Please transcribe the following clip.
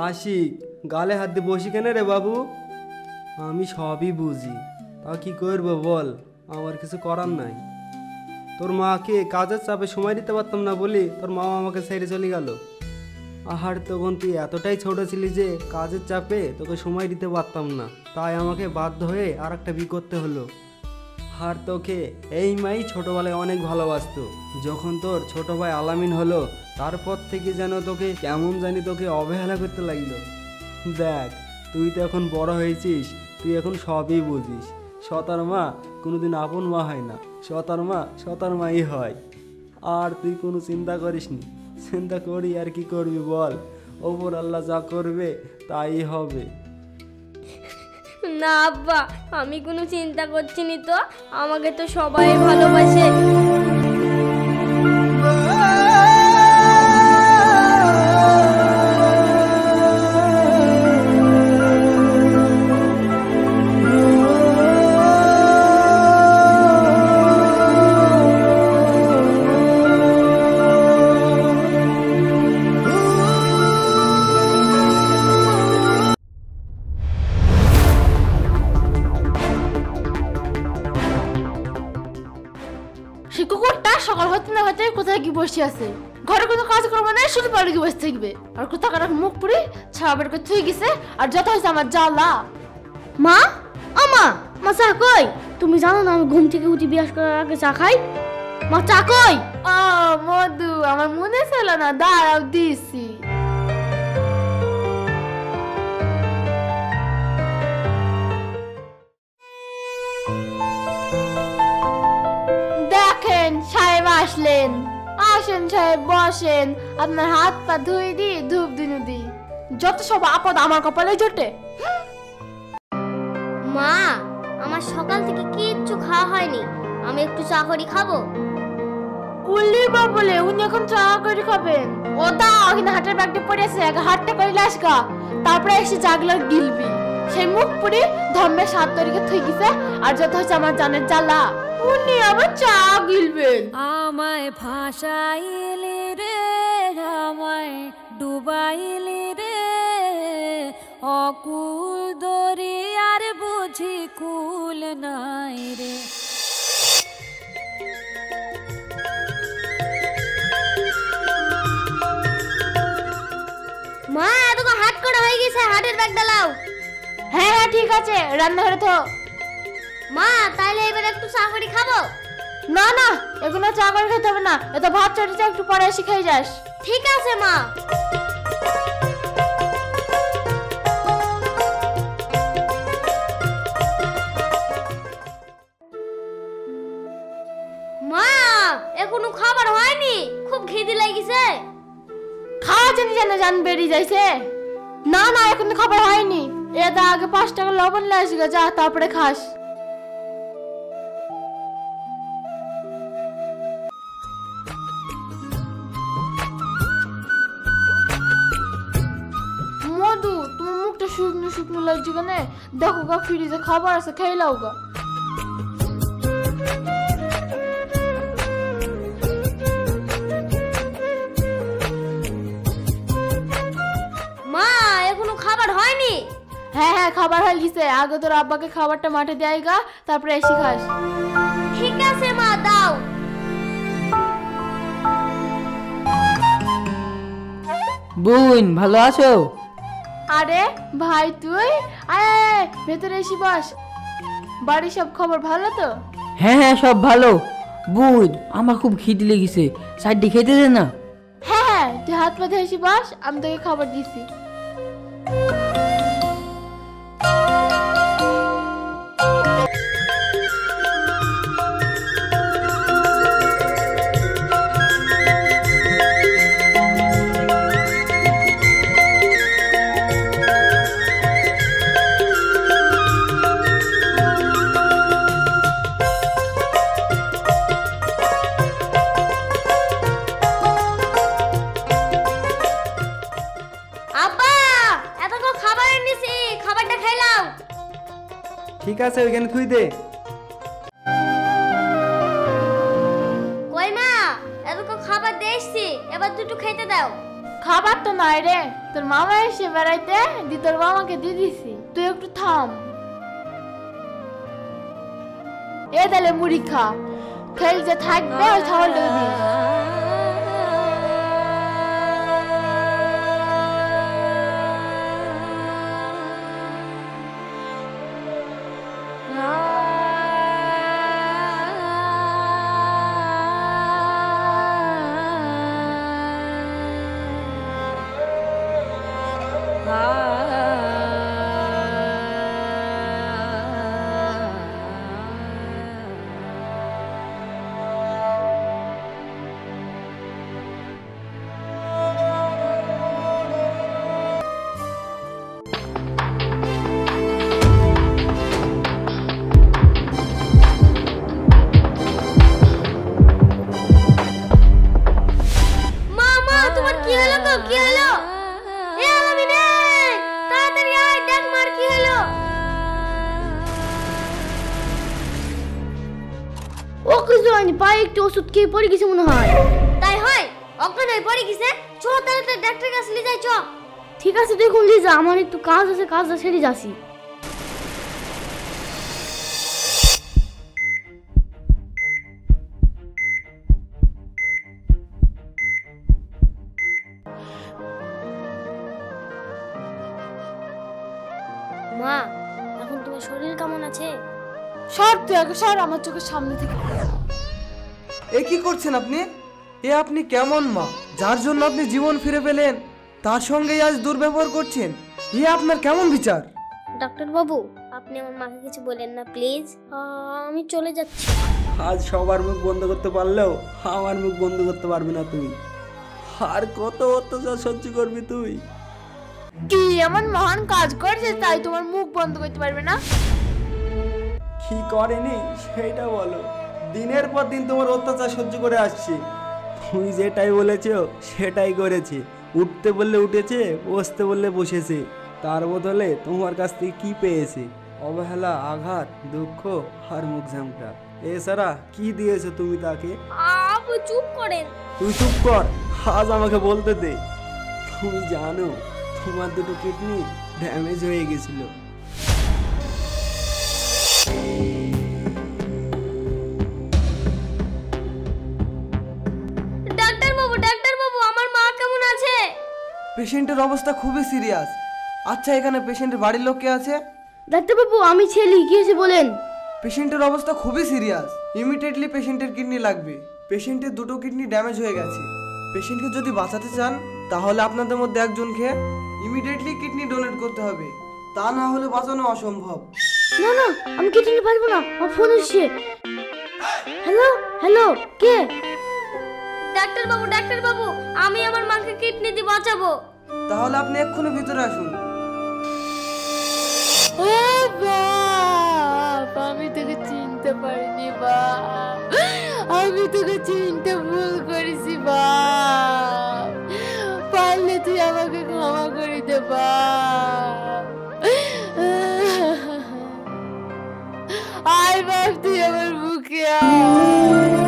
আশিক, গালে হাত দিয়ে বসি কেন রে বাবু? আমি সবই বুঝি, তা কি করবো বল, আমার কিছু করার নাই। তোর মাকে কাজের চাপে সময় দিতে পারতাম না বলি তোর মা আমাকে ছেড়ে চলে গেল। আহার, তখন তুই এতটাই ছোট ছিলি যে কাজের চাপে তোকে সময় দিতে পারতাম না, তাই আমাকে বাধ্য হয়ে আর একটা বিয়ে করতে হলো। আর তোকে এই মাই ছোটবেলায় অনেক ভালোবাসতো। যখন তোর ছোট ভাই আলামিন হলো, তারপর থেকে যেন তোকে কেমন জানি তোকে অবহেলা করতে লাগলো। দেখ, তুই তো এখন বড় হয়েছিস, তুই এখন সবই বুঝিস। সতার মা কোনোদিন আপন মা হয় না, সতার মা সতার মাই হয়। আর তুই কোনো চিন্তা করিস নি। চিন্তা করি আর কি করবি বল, ওপর আল্লাহ যা করবে তাই হবে। না আব্বা, আমি কোনো চিন্তা করছি নি তো, আমাকে তো সবাই ভালোবাসে। সকাল হতে না হতে কোথায় কি বসে আছে, ঘরে কোনো কাজ করবো না, শুধু বাড়ি গিয়ে বসে থাকবে। আর কোথাকার মুখ পুরি ছাড়া বের করে থুই গেছে, আর যত হয়েছে আমার জ্বালা। মা, আমা, মা চা কই? তুমি জানো না আমি ঘুম থেকে উঠি বিয়াস করার আগে চা খাই। মা চা কই? ও মধু, আমার মনে ছিল না, দাঁড়াও দিছি। দেখেন সাহেব আসলেন। আসেন সাহেব, বসেন, আপনার হাত পা ধুই দি, ধূপ দিনু দি। যত সব আপদ আমার কপালে জোটে। মা, আমার সকাল থেকে কিচ্ছু খাওয়া হয়নি, আমি একটু চা করে খাবো। উল্লি বাবলে, উনি এখন চা করে খাবেন? ও দাও, এখানে হাটের ব্যাগটা পড়ে আছে, আগে হাটটা করে লাসকা, তারপরে এসে জাগলার গিলবি। সেই মুখ পুরি ধম্মে সাত তরিকে থুই গেছে, আর যত হচ্ছে আমার জানের জ্বালা। উনি আবার চা গিলবেন। আমায় ভাসাইলি রে, আমায় ডুবাইলি রে, অকুল দরিয়ার বুঝি কুল নাই রে। মা, এতক্ষণ হাট করা হয়ে গেছে, হাটের ব্যাগ ডালাও। হ্যাঁ হ্যাঁ ঠিক আছে, রান্নাঘরে তো। মা, তাইলে এবার একটু চা করে খাবো। না না, এগুলো চা করে খেতে হবে না, এত ভাত চড়িয়ে একটু পরে এসে খাই যাস। ঠিক আছে মা। মা, এখনো খাবার হয়নি, খুব খিদে লাগিছে। খাওয়া জানি জানে জান বেরিয়ে যাইছে। না না, এখন খাবার হয়নি। এটা আগে 5 টাকা লবণ লে আসিগা, যা, তারপরে খাস। মধু, তোমার মুখটা শুকনো শুকনো লাগছে কেন? দেখো গা, ফ্রিজে খাবার আছে, খেয়ে লাও গা। মা, এখনো খাবার হয়নি? হ্যাঁ হ্যাঁ, খাবার হয়ে গেছে, আগে তোর আব্বাকে খাবারটা মাঠে দেয় গা, তারপরে এসে খাস। ঠিক আছে মা, দাও। বোন, ভালো আছো? আরে ভাই, তুই আয় ভেতরে এসে বস। বাড়ির সব খবর ভালো তো? হ্যাঁ হ্যাঁ, সব ভালো। বোন, আমার খুব খিদে লেগেছে, সাইডে খেতে দে না। হ্যাঁ হ্যাঁ, তুই হাত পা ধুয়ে এসে বস, আমি তোকে খাবার দিছি। ঠিক আছে, ওইখানে থুই দে। কই মা, এতক্ষণ খাবার দিয়ে এসছি, এবার দুটো খেতে দাও। খাবার তো নাই রে, তোর মামা এসে বেড়াইতে দি তোর মামাকে দিয়ে দিছি, তুই একটু থাম। এ তাহলে মুড়ি খা, খেল যে থাকবে ওই ছাগলটা দিস। পায়ে একটু ওষুধ খেয়ে পড়ে গেছে মনে হয়। তাই হয়, অজ্ঞান হয়ে পড়ে গেছে। চ তাড়াতাড়ি ডাক্তার কাছে নিয়ে যাই চ। ঠিক আছে তুই এখন নিয়ে যা, আমার একটু কাজ আছে, কাজটা সেরে যাচ্ছি। মা, এখন তোমার শরীর কেমন আছে? সর তুই আগে সর আমার চোখের সামনে থেকে। এ কি করছেন আপনি? এ আপনি কেমন মা, যার জন্য আপনি জীবন ফিরে পেলেন, তার সঙ্গেই আজ দুর্ব্যবহার করছেন? এ আপনার কেমন বিচার? ডাক্তার বাবু, আপনি আমার মাকে কিছু বলেন না প্লিজ, আমি চলে যাচ্ছি। আজ সবার মুখ বন্ধ করতে পারলেও আমার মুখ বন্ধ করতে পারবি না তুই। আর কত অত্যাচার সহ্য করবি তুই? কি এমন মহান কাজ করছে তাই তোমার মুখ বন্ধ করতে পারবে না? কি করেনি সেটা বলো। দিনের পর দিন তোমার অত্যাচার সহ্য করে আসছি। তুমি যেটাই বলেছো সেটাই করেছি। উঠতে বললে উঠেছে, বসতে বললে বসেছে। তার বদলে তোমার কাছ থেকে কি পেয়েছে? অবহেলা, আঘাত, দুঃখ আর মুখ ঝামটা। এছাড়া কি দিয়েছো তুমি তাকে? আপু চুপ করেন। তুই চুপ কর, আজ আমাকে বলতে দে। তুমি জানো তোমার দুটো কিডনি ড্যামেজ হয়ে গেছিল। ডাক্তার বাবু, আমার মা কেমন আছে? পেশেন্টের অবস্থা খুবই সিরিয়াস। আচ্ছা, এখানে পেশেন্টের বাড়ির লোক কে আছে? ডাক্তার বাবু, আমি ছেলে, কি হয়েছে বলেন? পেশেন্টের অবস্থা খুবই সিরিয়াস, ইমিডিয়েটলি পেশেন্টের কিডনি লাগবে। পেশেন্টের দুটো কিডনি ড্যামেজ হয়ে গেছে। পেশেন্টকে যদি বাঁচাতে চান তাহলে আপনাদের মধ্যে একজনকে ইমিডিয়েটলি কিডনি ডোনেট করতে হবে, তা না হলে বাঁচানো অসম্ভব। না না, আমি কেটে নিতে পারবো না, আমার ফোন এসছে। হ্যালো হ্যালো, কে? ডাক্তার বাবু, আমি আমার মাকে কিডনি দিয়ে বাঁচাবো। তাহলে আপনি এক্ষুনি ভিতরে আসুন। ও বাপ, আমি তোকে চিনতে পারিনি বাপ, আমি তোকে চিনতে ভুল করেছি বাপ, পারলে তুই আমাকে ক্ষমা করে দে বাপ। আয় বাপ, তুই আমার বুকে আয়।